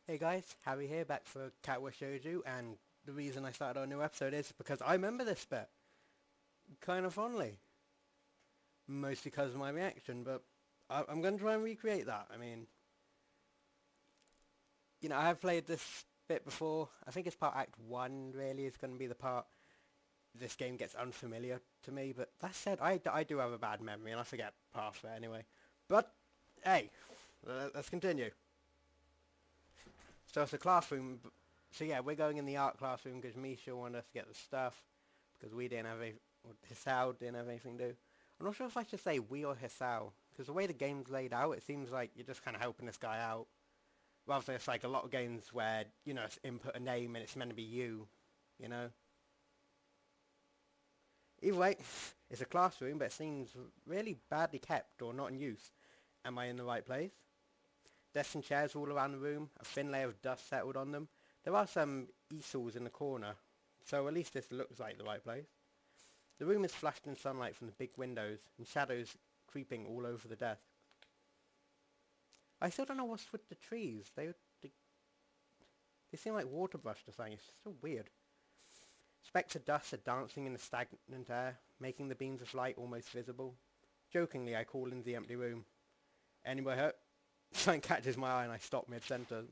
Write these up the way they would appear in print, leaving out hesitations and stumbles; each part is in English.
Hey guys, Harry here, back for Katawa shoujo, and the reason I started our new episode is because I remember this bit kind of fondly, mostly because of my reaction. But I'm going to try and recreate that. I mean, I have played this bit before. I think it's part Act 1 really is going to be the part this game gets unfamiliar to me. But that said, I do have a bad memory and I forget half of it anyway. But hey, let's continue. So it's a classroom. So yeah, we're going in the art classroom because Misha wanted us to get the stuff because we didn't have any, or Hisao didn't have anything to do. I'm not sure if I should say we or Hisao because the way the game's laid out, it seems like you're just kind of helping this guy out. Rather than it's like a lot of games where, it's input a name and it's meant to be you, you know? Either way, it's a classroom, but it seems really badly kept or not in use. Am I in the right place? Desks and chairs all around the room, a thin layer of dust settled on them. There are some easels in the corner, so at least this looks like the right place. The room is flushed in sunlight from the big windows, and shadows creeping all over the desk. I still don't know what's with the trees. They seem like water brushed or something. It's so weird. Specks of dust are dancing in the stagnant air, making the beams of light almost visible. Jokingly, I call into the empty room. Anywhere hurt? Something catches my eye and I stop mid-sentence.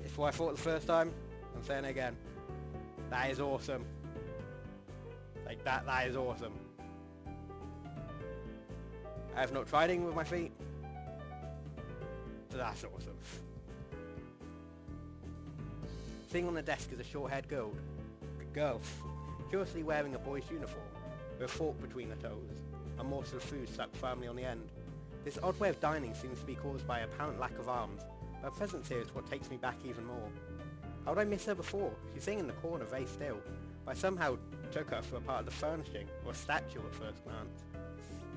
It's what I thought the first time. I'm saying it again. That is awesome. Like that is awesome. I have not tried it with my feet. So that's awesome. Sitting on the desk is a short-haired girl, curiously wearing a boy's uniform, with a fork between her toes, a morsel of food stuck firmly on the end. This odd way of dining seems to be caused by apparent lack of arms, but her presence here is what takes me back even more. How did I miss her before? She's sitting in the corner very still, but I somehow took her for a part of the furnishing, or a statue at first glance.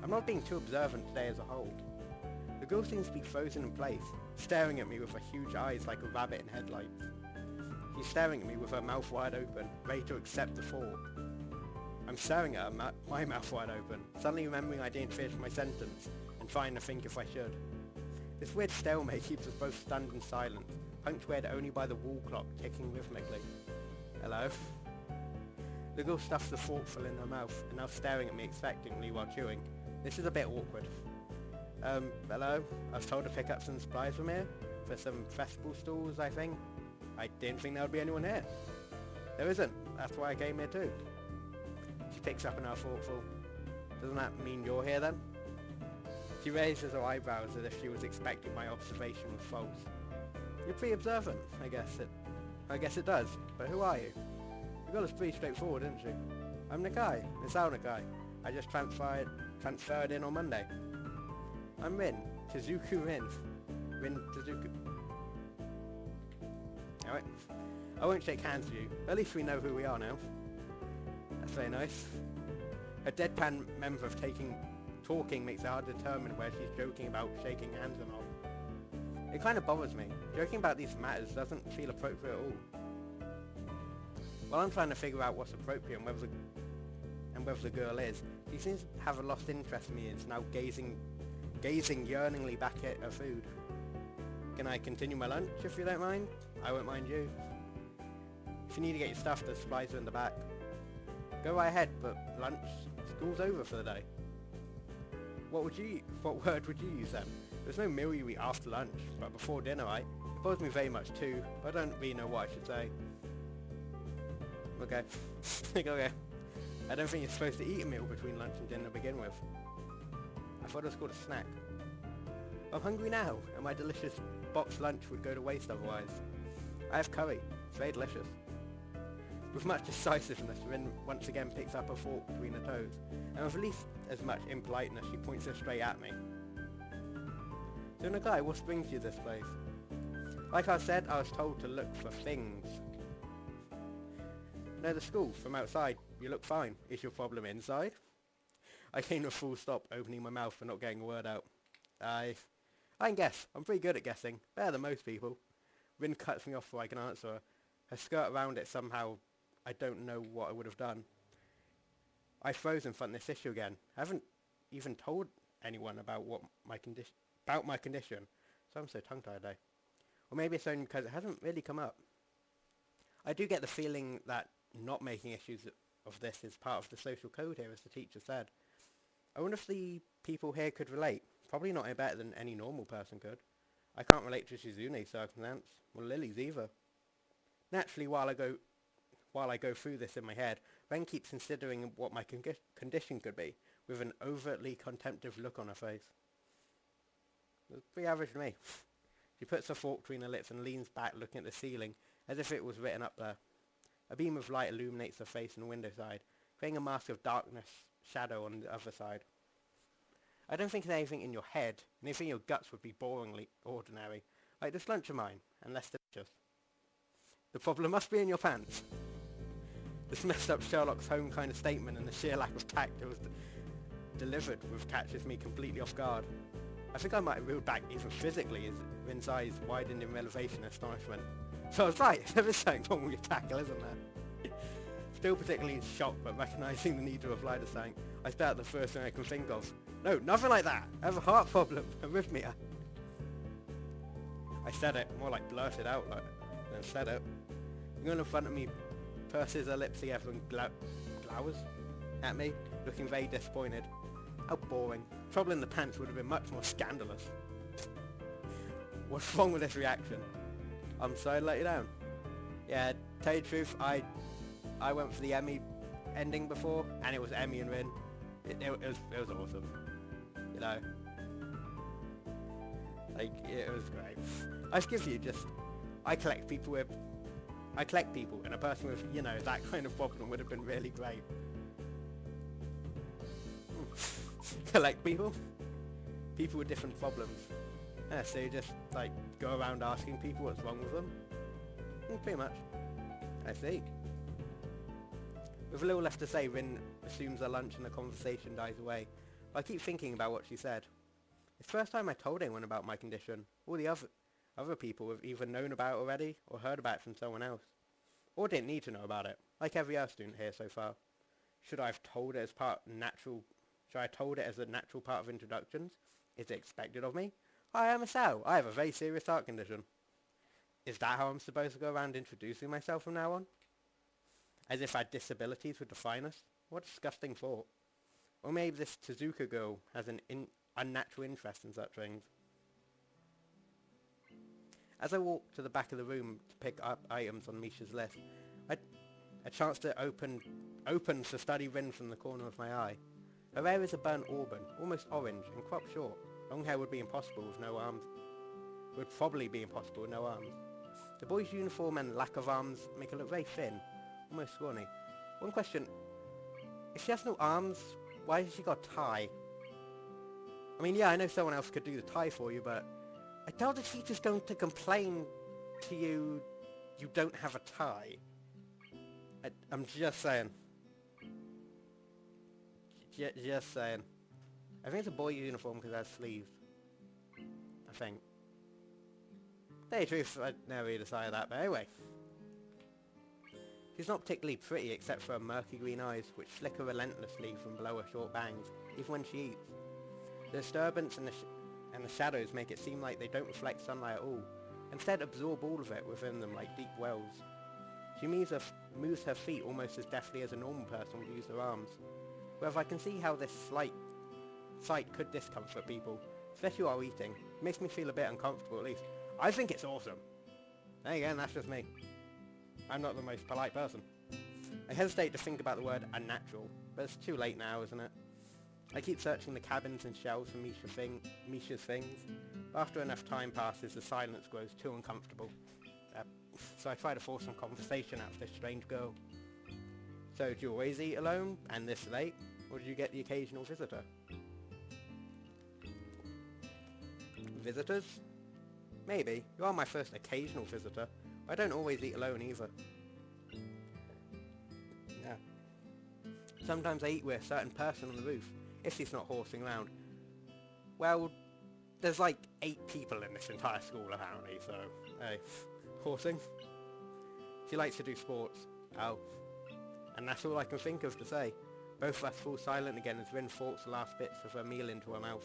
I'm not being too observant today as a whole. The girl seems to be frozen in place, staring at me with her huge eyes like a rabbit in headlights. She's staring at me with her mouth wide open, ready to accept the fork. I'm staring at her, my mouth wide open, suddenly remembering I didn't finish my sentence, and trying to think if I should. This weird stalemate keeps us both stunned and silent, punctuated only by the wall clock ticking rhythmically. Hello? The girl stuffs the forkful in her mouth, and now staring at me expectantly while chewing. This is a bit awkward. Hello? I was told to pick up some supplies from here, for some festival stalls, I think. I didn't think there would be anyone here. There isn't. That's why I came here too. She picks up another forkful. Doesn't that mean you're here then? She raises her eyebrows as if she was expecting my observation was false. You're pretty observant, I guess it does. But who are you? The girl is pretty straightforward, isn't she? I'm Nakai, Misao Nakai. I just transferred in on Monday. I'm Rin, Tezuku Rin. Rin Tezuku. Alright. I won't shake hands with you. At least we know who we are now. That's very nice. Her deadpan member of talking makes it hard to determine whether she's joking about shaking hands or not. It kind of bothers me. Joking about these matters doesn't feel appropriate at all. While I'm trying to figure out what's appropriate and whether the girl is, she seems to have a lost interest in me and is now gazing yearningly back at her food. Can I continue my lunch if you don't mind? I won't mind you. If you need to get your stuff, the supplies are in the back. Go right ahead, but lunch, school's over for the day. What word would you use then? There's no meal you eat after lunch, but before dinner, right? It bothers me very much too, but I don't really know what I should say. Okay. Okay. I don't think you're supposed to eat a meal between lunch and dinner to begin with. I thought it was called a snack. I'm hungry now, and my delicious boxed lunch would go to waste otherwise. I have curry. It's very delicious. With much decisiveness, Rin once again picks up a fork between her toes, and with at least as much impoliteness, she points her straight at me. So Nagai, what brings you to this place? Like I said, I was told to look for things. No, the school, from outside. You look fine. Is your problem inside? I came to a full stop, opening my mouth and not getting a word out. I can guess. I'm pretty good at guessing. Better than most people. Rin cuts me off before I can answer her. Her skirt around it somehow, I don't know what I would have done. I froze in front of this issue again. even told anyone about my condition, so I'm so tongue-tied today. Or maybe it's only because it hasn't really come up. I do get the feeling that not making issues of this is part of the social code here, as the teacher said. I wonder if the people here could relate. Probably not any better than any normal person could. I can't relate to Shizune's circumstance, or Lily's either. Naturally, while I go through this in my head, Ren keeps considering what my condition could be, with an overtly contemptive look on her face. It's pretty average to me. She puts her fork between her lips and leans back looking at the ceiling, as if it was written up there. A beam of light illuminates her face on the window side, creating a mask of darkness shadow on the other side. I don't think there's anything in your head, anything in your guts would be boringly ordinary, like this lunch of mine, and less delicious. The problem must be in your pants. This messed up Sherlock Holmes kind of statement and the sheer lack of tact it was delivered with catches me completely off guard. I think I might have reeled back even physically as Rin's eyes widened in revelation and astonishment. So I was right, there is something wrong with your tackle, isn't there? Still particularly shocked, but recognising the need to reply to something, I start the first thing I can think of. No, nothing like that. I have a heart problem, arrhythmia. I said it, more like blurted out than said it. The girl in front of me purses her lips together and glowers at me, looking very disappointed. How boring. Trouble in the pants would have been much more scandalous. What's wrong with this reaction? I'm sorry to let you down. Yeah, tell you the truth, I went for the Emmy ending before, and it was Emmy and Rin. It was awesome. You know. Like, it was great. I give you just, I collect people, and a person with, you know, that kind of problem would have been really great. Collect people? People with different problems. Yeah, so you just, like, go around asking people what's wrong with them? Pretty much. I see. With little left to say, Rin assumes her lunch and the conversation dies away. But I keep thinking about what she said. It's the first time I told anyone about my condition. All the other people have either known about it already or heard about it from someone else. Or didn't need to know about it, like every other student here so far. Should I have told it as a natural part of introductions? Is it expected of me? I am a Sal. I have a very serious heart condition. Is that how I'm supposed to go around introducing myself from now on? As if our disabilities would define us? What a disgusting thought. Or maybe this Tezuka girl has an unnatural interest in such things. As I walked to the back of the room to pick up items on Misha's list, a chance to open to study Rin from the corner of my eye. Her hair is a burnt auburn, almost orange, and cropped short. Long hair would be impossible with no arms. Would probably be impossible with no arms. The boy's uniform and lack of arms make her look very thin, almost scrawny. One question, if she has no arms, why has she got a tie? I mean, yeah, I know someone else could do the tie for you, but I doubt the teacher's going to complain to you don't have a tie. I'm just saying. Just saying. I think it's a boy uniform because it has sleeves. I think. To tell you the truth, I never really decided that, but anyway. She's not particularly pretty except for her murky green eyes, which flicker relentlessly from below her short bangs, even when she eats. The disturbance and the shadows make it seem like they don't reflect sunlight at all, instead absorb all of it within them like deep wells. She moves her feet almost as deftly as a normal person would use their arms. Whereas I can see how this slight sight could discomfort people, especially while eating. It makes me feel a bit uncomfortable at least. I think it's awesome. Then again, that's just me. I'm not the most polite person. I hesitate to think about the word unnatural, but it's too late now, isn't it? I keep searching the cabins and shelves for Misha's things, but after enough time passes, the silence grows too uncomfortable. So I try to force some conversation out of this strange girl. So do you always eat alone, and this late, or do you get the occasional visitor? Visitors? Maybe. You are my first occasional visitor. I don't always eat alone either. Yeah. Sometimes I eat with a certain person on the roof, if he's not horsing around. Well, there's like 8 people in this entire school apparently, so, hey, horsing. She likes to do sports. Oh. And that's all I can think of to say. Both of us fall silent again as Rin forks the last bits of her meal into her mouth.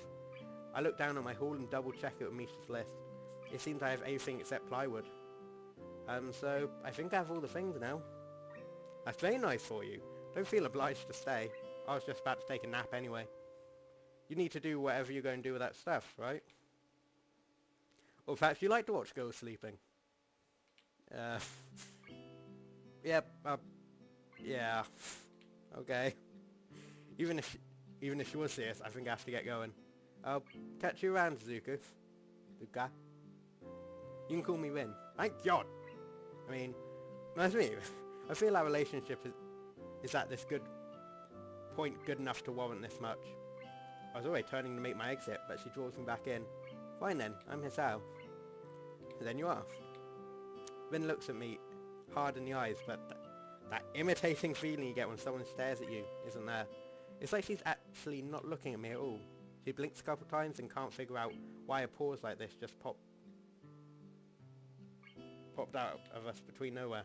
I look down at my haul and double check it with Misha's list. It seems I have everything except plywood. So I think I have all the things now. That's very nice for you. Don't feel obliged to stay. I was just about to take a nap anyway. You need to do whatever you're going to do with that stuff, right? Or perhaps you like to watch girls sleeping. Yeah, yeah. Okay. Even if she was serious, I think I have to get going. I'll catch you around, Zuka. Zuka. You can call me Rin. Thank God. I mean, that's me. I feel our relationship is at this good enough to warrant this much. I was already turning to make my exit, but she draws me back in. Fine then, I'm Hisao. Then you are. Rin looks at me hard in the eyes, but that imitating feeling you get when someone stares at you isn't there. It's like she's actually not looking at me at all. She blinks a couple times and can't figure out why a pause like this just popped out of us between nowhere.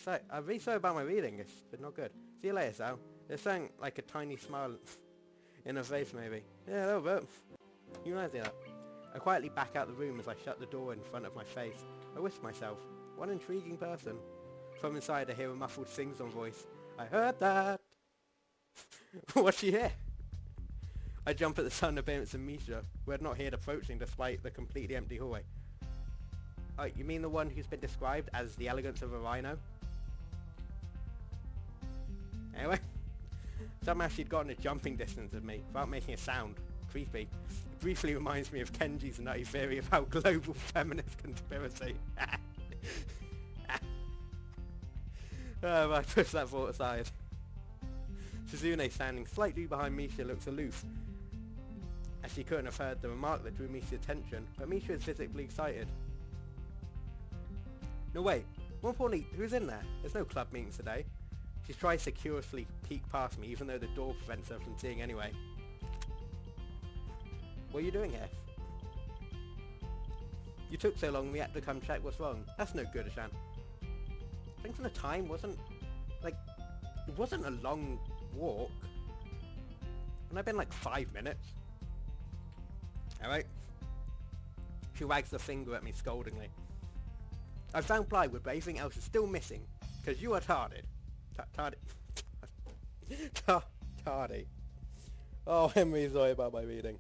I'm really sorry about my reading, it's been not good. See you later, Sal. There's something like a tiny smile in her face, maybe. Yeah, a little bit. You might do that. I quietly back out the room as I shut the door in front of my face. I whisper myself, what an intriguing person. From inside I hear a muffled sing-song voice. I heard that! What's she here? I jump at the sudden appearance of Misha, who had not heard approaching despite the completely empty hallway. Oh, you mean the one who's been described as the elegance of a rhino? Anyway, somehow she'd gotten a jumping distance of me without making a sound. Creepy. It briefly reminds me of Kenji's nutty theory about global feminist conspiracy. I push that thought aside. Suzune, standing slightly behind Misha, looks aloof, as she couldn't have heard the remark that drew Misha's attention, but Misha is visibly excited. No wait, more importantly, who's in there? There's no club meetings today. She tries to curiously peek past me, even though the door prevents her from seeing anyway. What are you doing here? You took so long we had to come check what's wrong. That's no good, Ashan. Thanks for the time wasn't, like, it wasn't a long walk. And I've been like 5 minutes. Alright. She wags the finger at me scoldingly. I found plywood, but everything else is still missing. Because you are tarded. Tardy. Oh, I'm really sorry about my reading.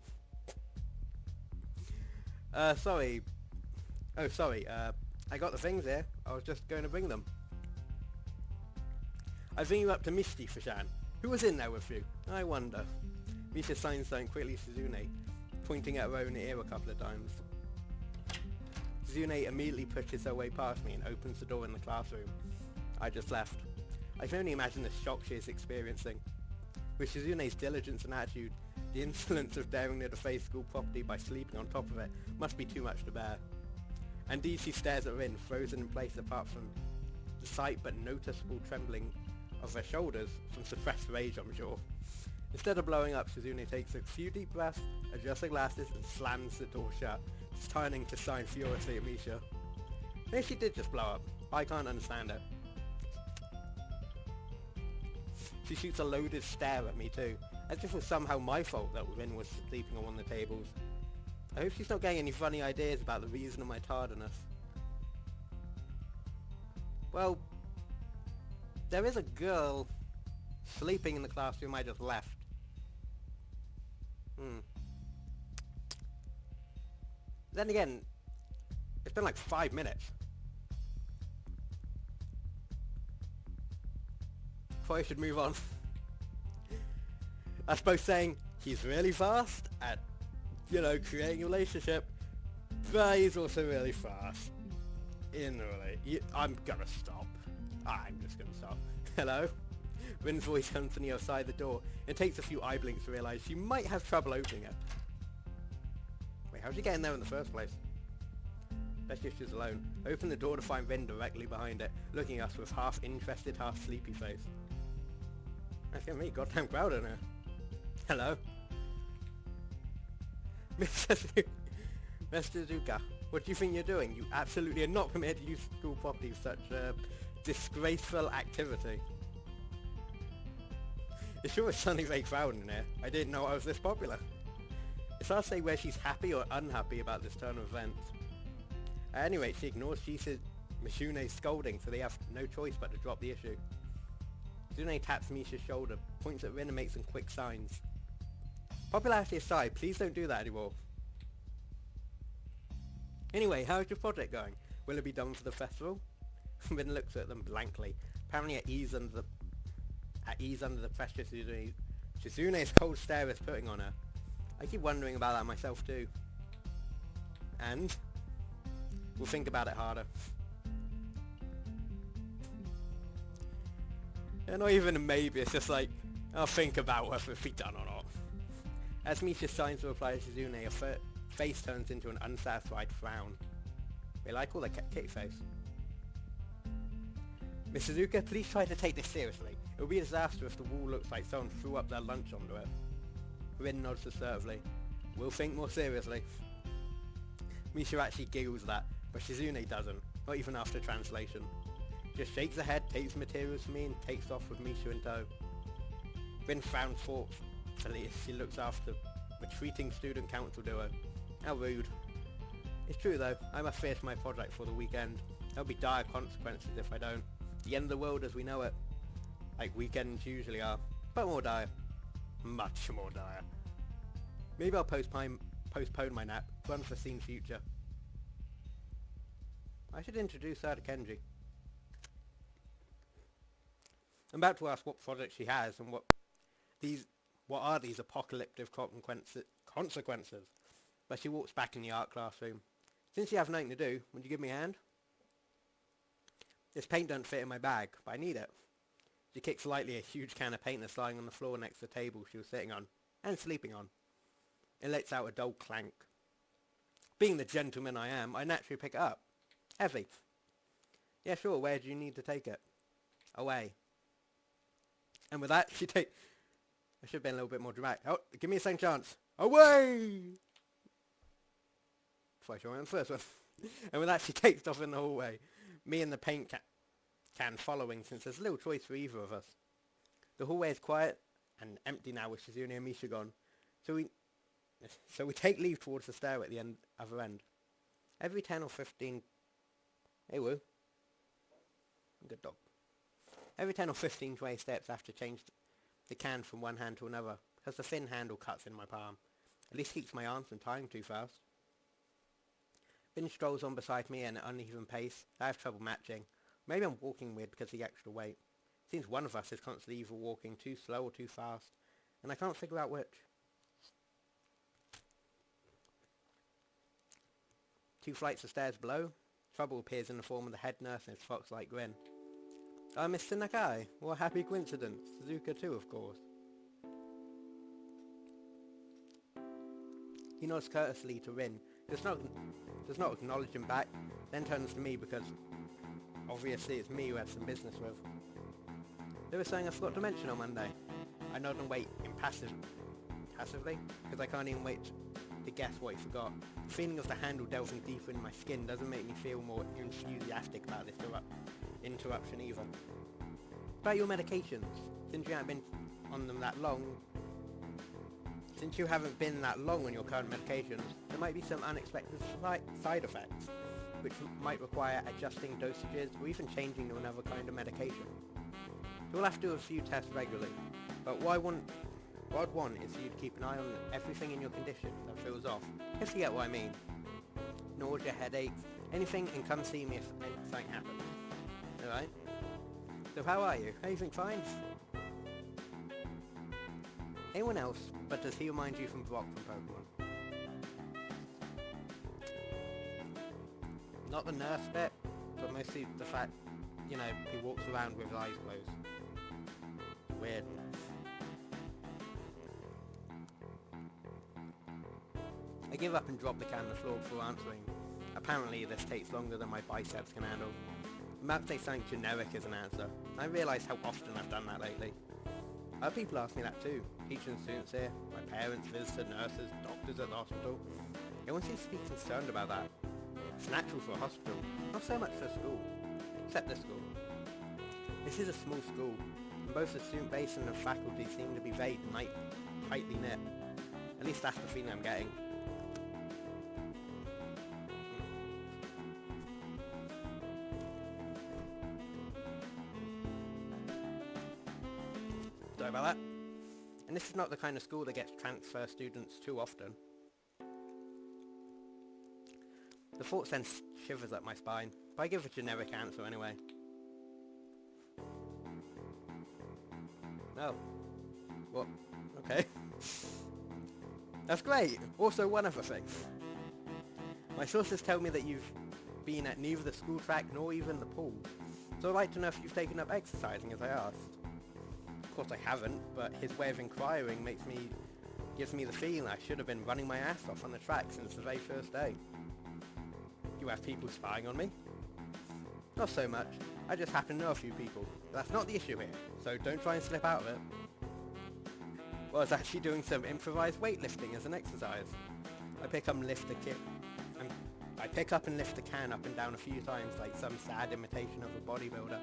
Sorry. Oh, sorry. I got the things here. I was just going to bring them. I bring you up to Misty, Fashan. Who was in there with you? I wonder. Misha signs something quickly to Suzune, pointing at her own ear a couple of times. Suzune immediately pushes her way past me and opens the door in the classroom. I just left. I can only imagine the shock she is experiencing. With Suzune's diligence and attitude, the insolence of daring to deface school property by sleeping on top of it must be too much to bear. Indeed, she stares at Rin, frozen in place apart from the slight but noticeable trembling of her shoulders from suppressed rage, I'm sure. Instead of blowing up, Suzune takes a few deep breaths, adjusts her glasses, and slams the door shut, turning to sign furiously at Misha. Maybe she did just blow up. I can't understand it. She shoots a loaded stare at me too, as if it was somehow my fault that Rin was sleeping on one of the tables. I hope she's not getting any funny ideas about the reason of my tardiness. Well, there is a girl sleeping in the classroom I just left. Then again, it's been like 5 minutes. Thought I should move on. I suppose saying he's really fast at, you know, creating a relationship, but he's also really fast in the relationship. I'm gonna stop. I'm just gonna stop. Hello? Rin's voice comes from the other side of the door. It takes a few eye blinks to realise she might have trouble opening it. Wait, how'd you get in there in the first place? Best if she's alone. I open the door to find Rin directly behind it, looking at us with half interested, half sleepy face. That's getting me goddamn crowd in here. Hello? Mr. Zuka, what do you think you're doing? You absolutely are not permitted to use school property for such a disgraceful activity. It sure is suddenly very crowded in here. I didn't know I was this popular. It's hard to say whether she's happy or unhappy about this turn of events. At any rate, she ignores Mishune's scolding, so they have no choice but to drop the issue. Mishune taps Misha's shoulder, points at Rin and makes some quick signs. Popularity aside, please don't do that anymore. Anyway, how's your project going? Will it be done for the festival? Rin looks at them blankly, apparently at ease under the pressure Shizune's cold stare is putting on her. I keep wondering about that myself too. And we'll think about it harder. And not even a maybe, it's just like, I'll think about whether it be done or not. As Misha signs to reply to Shizune, her face turns into an unsatisfied frown. Will I call her kitty face? Miss Suzuka, please try to take this seriously. It would be a disaster if the wall looks like someone threw up their lunch onto it. Rin nods assertively. We'll think more seriously. Misha actually giggles at that, but Shizune doesn't, not even after translation. Just shakes her head, takes the materials from me, and takes off with Misha in tow. Rin frowns thoughtfully as she looks after retreating student council duo. How rude. It's true though, I must finish my project for the weekend. There'll be dire consequences if I don't. The end of the world as we know it. Like weekends usually are, but more dire. Much more dire. Maybe I'll postpone my nap for unforeseen future. I should introduce her to Kenji. I'm about to ask what project she has and what are these apocalyptic consequences. But she walks back in the art classroom. Since you have nothing to do, would you give me a hand? This paint doesn't fit in my bag, but I need it. She kicks lightly a huge can of paint that's lying on the floor next to the table she was sitting on, and sleeping on. It lets out a dull clank. Being the gentleman I am, I naturally pick it up. Heavy. Yeah, sure, where do you need to take it? Away. And with that, I should have been a little bit more dramatic. Oh, give me a second chance. Away! Twice I went on the first one. And with that, she takes off in the hallway. Me and the paint can following, since there's little choice for either of us. The hallway is quiet and empty now with Shizune and Misha gone. So we take leave towards the stair at the other end. Every 10 or 15... Hey, woo. Good dog. Every 10 or 15 20 steps I have to change the can from one hand to another, because the thin handle cuts in my palm. At least keeps my arms from tying too fast. Finn strolls on beside me at an uneven pace. I have trouble matching. Maybe I'm walking weird because of the extra weight. Seems one of us is constantly either walking too slow or too fast, and I can't figure out which. 2 flights of stairs below. Trouble appears in the form of the head nurse and his fox-like grin. Mr. Nakai, what a happy coincidence. Suzuka too, of course. He nods courteously to Rin, does not acknowledge him back, then turns to me because obviously it's me who has some business with. There was something I forgot to mention on Monday. I nod and wait passively, because I can't even wait to guess what he forgot. The feeling of the handle delving deeper in my skin doesn't make me feel more enthusiastic about this interruption either. About your medications, since you haven't been on them that long, since you haven't been that long on your current medications, there might be some unexpected side effects, which might require adjusting dosages or even changing to another kind of medication. So we'll have to do a few tests regularly, but what I'd want is for you to keep an eye on everything in your condition that feels off, if you get what I mean. Nausea, headaches, anything, and come see me if something happens. Alright? So how are you? Everything fine? Anyone else, but does he remind you from Brock from Pokemon? Not the nurse bit, but mostly the fact, you know, he walks around with his eyes closed. Weird. I give up and drop the can on the floor before answering. Apparently this takes longer than my biceps can handle. I'm about to say something generic as an answer. I realise how often I've done that lately. Other people ask me that too. Teaching students here, my parents, visitors, nurses, doctors at the hospital. Everyone seems to be concerned about that. It's natural for a hospital, not so much for a school. Except this school. This is a small school, and both the student base and the faculty seem to be very tightly knit. At least that's the feeling I'm getting. Sorry about that. And this is not the kind of school that gets transfer students too often. The thought sends shivers up my spine, but I give a generic answer anyway. No. What? Okay. That's great! Also, one other thing. My sources tell me that you've been at neither the school track nor even the pool, so I'd like to know if you've taken up exercising as I asked. Of course I haven't, but his way of inquiring gives me the feeling I should have been running my ass off on the track since the very first day. You have people spying on me? Not so much. I just happen to know a few people. But that's not the issue here, so don't try and slip out of it. Well, I was actually doing some improvised weightlifting as an exercise. I pick up and lift the can up and down a few times like some sad imitation of a bodybuilder,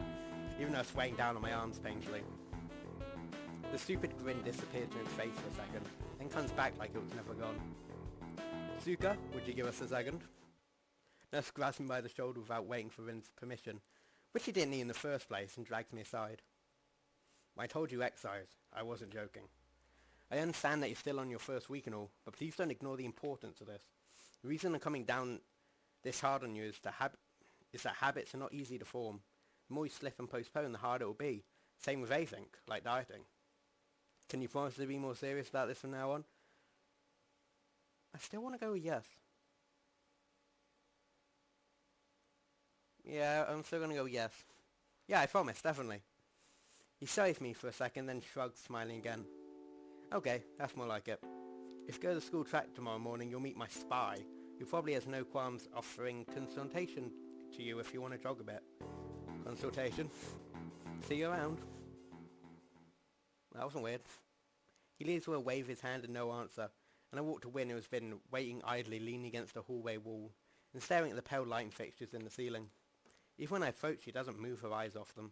even though it's weighing down on my arms painfully. The stupid grin disappears from his face for a second, then comes back like it was never gone. Suka, would you give us a second? Nurse grabs me by the shoulder without waiting for Rin's permission, which he didn't need in the first place, and drags me aside. I told you exercise. I wasn't joking. I understand that you're still on your first week and all, but please don't ignore the importance of this. The reason I'm coming down this hard on you is that habits are not easy to form. The more you slip and postpone, the harder it will be. Same with anything, like dieting. Can you promise to be more serious about this from now on? I still want to go with yes. Yeah, I'm still going to go yes. Yeah, I promise, definitely. He studies me for a second, then shrugs, smiling again. Okay, that's more like it. If you go to the school track tomorrow morning, you'll meet my spy, who probably has no qualms offering consultation to you if you want to jog a bit. Consultation? See you around. That wasn't weird. He leaves with a wave of his hand and no answer, and I walk to Win, who has been waiting idly, leaning against the hallway wall, and staring at the pale lighting fixtures in the ceiling. Even when I approach, she doesn't move her eyes off them.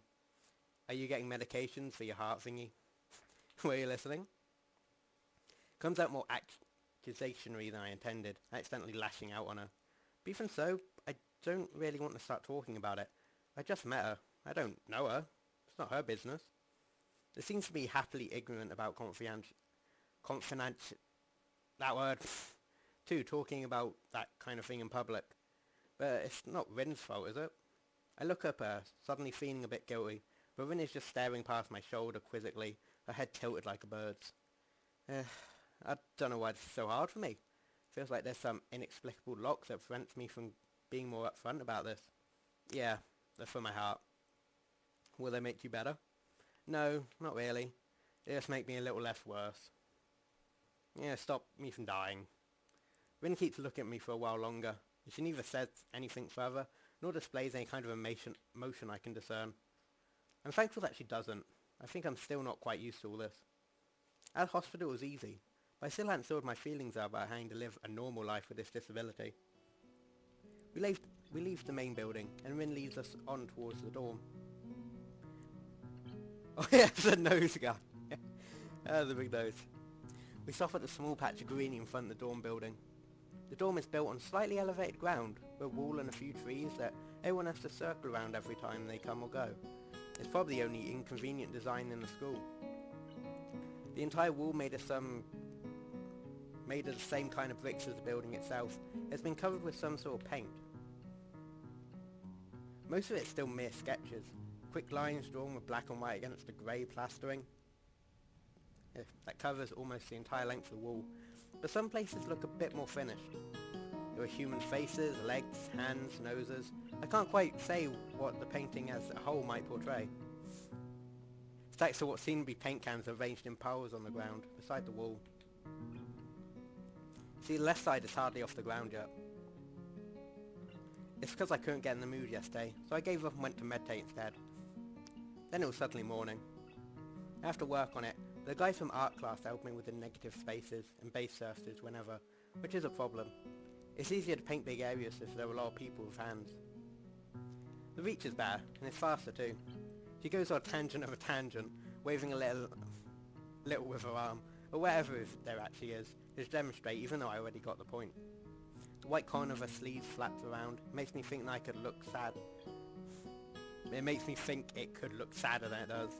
Are you getting medications for your heart thingy? Were you listening? Comes out more accusationary than I intended, accidentally lashing out on her. But even so, I don't really want to start talking about it. I just met her. I don't know her. It's not her business. It seems to be happily ignorant about that word, too, talking about that kind of thing in public. But it's not Rin's fault, is it? I look up at her, suddenly feeling a bit guilty, but Rin is just staring past my shoulder quizzically, her head tilted like a bird's. I don't know why it's so hard for me. Feels like there's some inexplicable lock that prevents me from being more upfront about this. Yeah, they're for my heart. Will they make you better? No, not really. They just make me a little less worse. Yeah, stop me from dying. Rin keeps looking at me for a while longer. She neither says anything further, nor displays any kind of emotion I can discern. I'm thankful that she doesn't. I think I'm still not quite used to all this. At hospital it was easy, but I still hadn't sorted my feelings out about having to live a normal life with this disability. We leave the main building, and Rin leads us on towards the dorm. Oh yeah, the nose guy. The big nose. We stop at the small patch of green in front of the dorm building. The dorm is built on slightly elevated ground, with a wall and a few trees that everyone has to circle around every time they come or go. It's probably the only inconvenient design in the school. The entire wall made of the same kind of bricks as the building itself. It's been covered with some sort of paint. Most of it's still mere sketches, quick lines drawn with black and white against the grey plastering. That covers almost the entire length of the wall, but some places look a bit more finished. There are human faces, legs, hands, noses. I can't quite say what the painting as a whole might portray. Stacks of what seem to be paint cans arranged in piles on the ground, beside the wall. See, the left side is hardly off the ground yet. It's because I couldn't get in the mood yesterday, so I gave up and went to meditate instead. Then it was suddenly morning. I have to work on it. The guys from art class help me with the negative spaces and base surfaces whenever, which is a problem. It's easier to paint big areas if there are a lot of people with hands. The reach is better, and it's faster too. She goes on a tangent of a tangent, waving a little with her arm, or whatever there actually is, to demonstrate, even though I already got the point. The white corner of her sleeve flaps around. It makes me think that I could look sad. It makes me think it could look sadder than it does.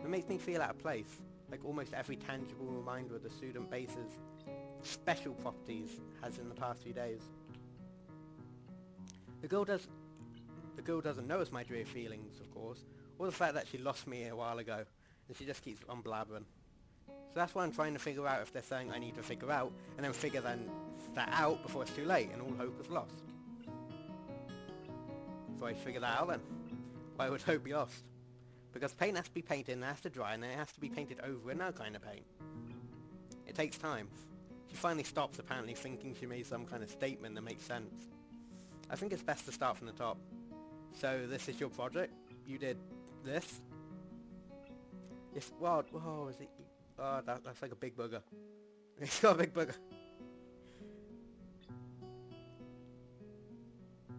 It makes me feel out of place, like almost every tangible reminder of the student base's special properties has in the past few days. The girl doesn't notice my dreary feelings, of course, or the fact that she lost me a while ago, and she just keeps on blabbering. So that's why I'm trying to figure out if there's something I need to figure out, and then figure that out before it's too late and all hope is lost. So I figure that out then. Why would hope be lost? Because paint has to be painted and it has to dry and then it has to be painted over another kind of paint. It takes time. She finally stops, apparently thinking she made some kind of statement that makes sense. I think it's best to start from the top. So this is your project? You did this? Yes, what? Whoa, is it? Oh, that's like a big booger. It's got a big booger.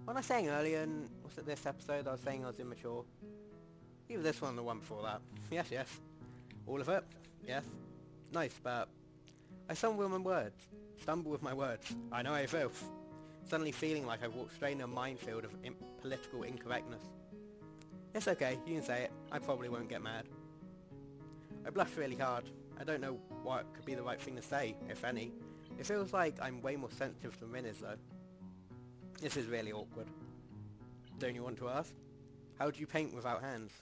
What was I saying earlier in, was it this episode, I was saying I was immature? Either this one or the one before that. Yes, yes. All of it? Yes. Nice, but I stumble with my words. I know I feel. Suddenly feeling like I've walked straight into a minefield of political incorrectness. It's okay, you can say it. I probably won't get mad. I blush really hard. I don't know what could be the right thing to say, if any. It feels like I'm way more sensitive than Rin is, though. This is really awkward. Don't you want to ask? How do you paint without hands?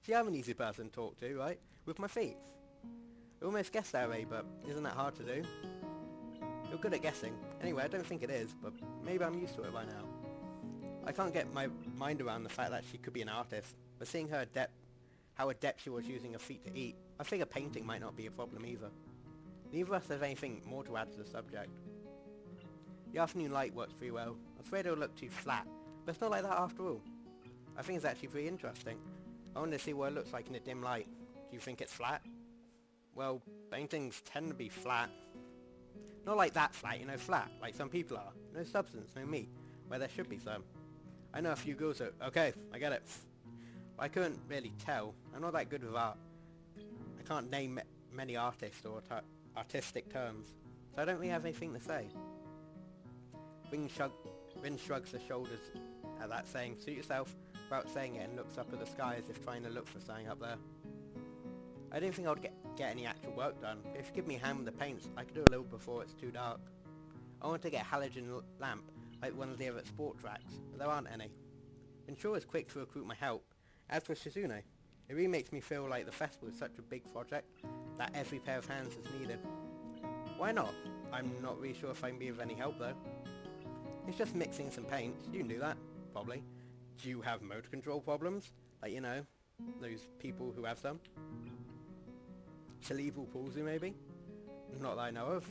See, I'm an easy person to talk to, right? With my feet. I almost guessed that way, but isn't that hard to do? You're good at guessing. Anyway, I don't think it is, but maybe I'm used to it by now. I can't get my mind around the fact that she could be an artist, but seeing her how adept she was using her feet to eat, I figure painting might not be a problem either. Neither of us has anything more to add to the subject. The afternoon light works pretty well. I was afraid it would look too flat, but it's not like that after all. I think it's actually pretty interesting. I want to see what it looks like in a dim light. Do you think it's flat? Well, paintings tend to be flat. Not like that flat, flat, like some people are. No substance, no meat, where there should be some. I know a few girls that, okay, I get it. But I couldn't really tell. I'm not that good with art. I can't name many artists or artistic terms, so I don't really have anything to say. Rin shrugs her shoulders at that, saying, suit yourself, without saying it, and looks up at the sky as if trying to look for something up there. I didn't think I would get any actual work done, but if you give me a hand with the paints, I could do a little before it's too dark. I want to get a halogen lamp, like one of the other sport tracks, but there aren't any. Ensure is quick to recruit my help. As for Shizune, it really makes me feel like the festival is such a big project that every pair of hands is needed. Why not? I'm not really sure if I can be of any help though. It's just mixing some paints, you can do that, probably. Do you have motor control problems? Like, those people who have some? Cerebral palsy maybe? Not that I know of.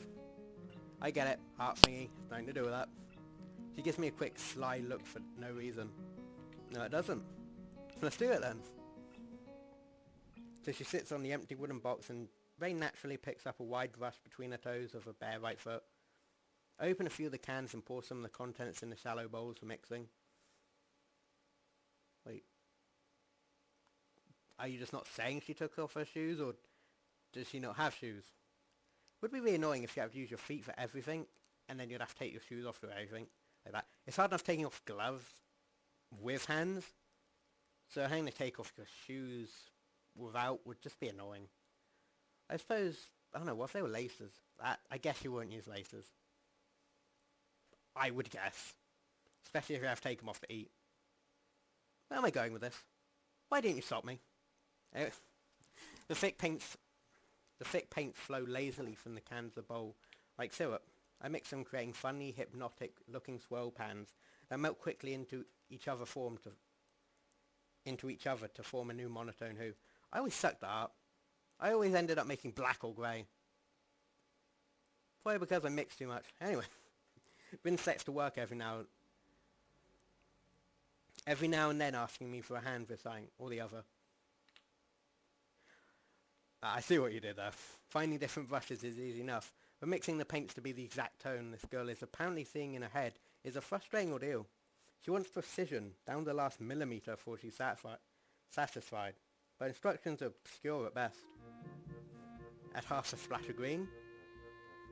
I get it, heart thingy, nothing to do with that. She gives me a quick sly look for no reason. No, it doesn't. Let's do it then. So she sits on the empty wooden box and very naturally picks up a wide brush between her toes of her bare right foot. I open a few of the cans and pour some of the contents in the shallow bowls for mixing. Wait. Are you just not saying she took off her shoes, or does she not have shoes? Would be really annoying if you had to use your feet for everything, and then you'd have to take your shoes off for everything, like that. It's hard enough taking off gloves with hands, so having to take off your shoes without would just be annoying. I suppose, I don't know, what if they were laces? I guess you wouldn't use laces. I would guess. Especially if you have to take them off to eat. Where am I going with this? Why didn't you stop me? The thick paints flow lazily from the cans of the bowl, like syrup. I mix them, creating funny, hypnotic-looking swirl pans that melt quickly into each other to form a new monotone hue. I always sucked at art. I always ended up making black or grey. Probably because I mixed too much. Anyway, Rin sets to work every now and then asking me for a hand with something or the other. I see what you did there. Finding different brushes is easy enough, but mixing the paints to be the exact tone this girl is apparently seeing in her head is a frustrating ordeal. She wants precision, down to the last millimetre before she's satisfied. but instructions are obscure at best. Add half a splash of green.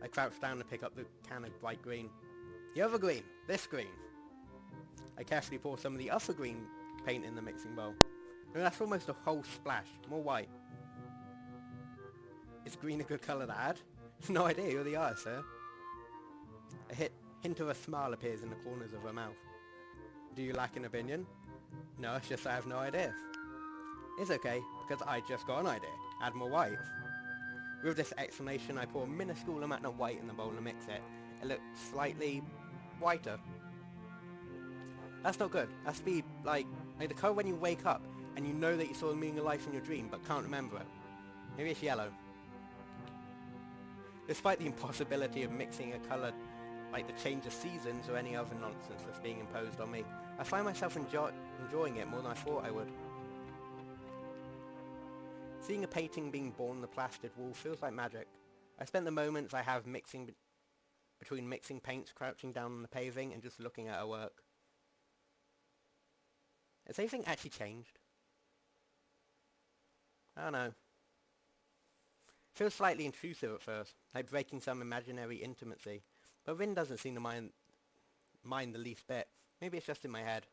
I crouch down to pick up the can of bright green. The other green! This green! I carefully pour some of the other green paint in the mixing bowl. No, that's almost a whole splash. More white. Is green a good colour to add? No idea, you're the artist, sir. A hint of a smile appears in the corners of her mouth. Do you lack an opinion? No, it's just I have no idea. It's okay, because I just got an idea. Add more white. With this explanation, I pour a minuscule amount of white in the bowl and mix it. It looks slightly whiter. That's not good. That's be like the colour when you wake up and you know that you saw the meaning of life in your dream but can't remember it. Maybe it's yellow. Despite the impossibility of mixing a colour like the change of seasons or any other nonsense that's being imposed on me, I find myself enjoying it more than I thought I would. Seeing a painting being born on the plastered wall feels like magic. I spent the moments I have between mixing paints crouching down on the paving and just looking at her work. Has anything actually changed? I don't know. Feels slightly intrusive at first, like breaking some imaginary intimacy, but Rin doesn't seem to mind the least bit. Maybe it's just in my head.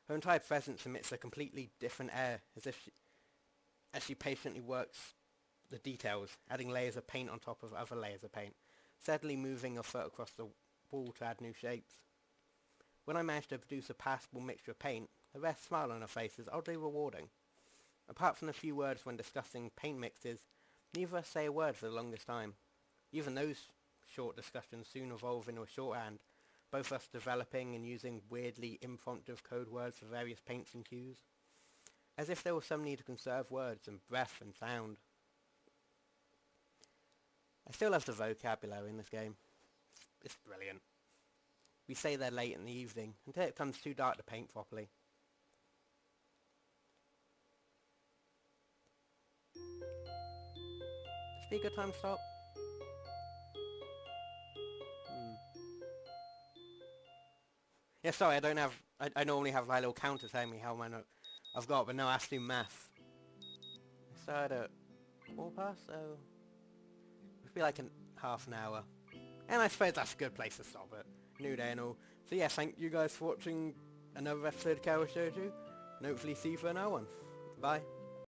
Her entire presence emits a completely different air, as she patiently works the details, adding layers of paint on top of other layers of paint, steadily moving her foot across the wall to add new shapes. When I manage to produce a passable mixture of paint, the rare smile on her face is oddly rewarding. Apart from a few words when discussing paint mixes, neither of us say a word for the longest time. Even those short discussions soon evolve into a shorthand, both of us developing and using weirdly impromptu code words for various paints and hues. As if there was some need to conserve words and breath and sound. I still love the vocabulary in this game. It's brilliant. We stay there late in the evening, until it becomes too dark to paint properly. Be a good time to stop. Yeah, sorry, I normally have my little counter telling me how many I've got, but no, I have to do math. I started at 4:15, so it'll be like half an hour. And I suppose that's a good place to stop it. New day and all. So yeah, thank you guys for watching another episode of Katawa Shoujo, and hopefully see you for another one. Bye.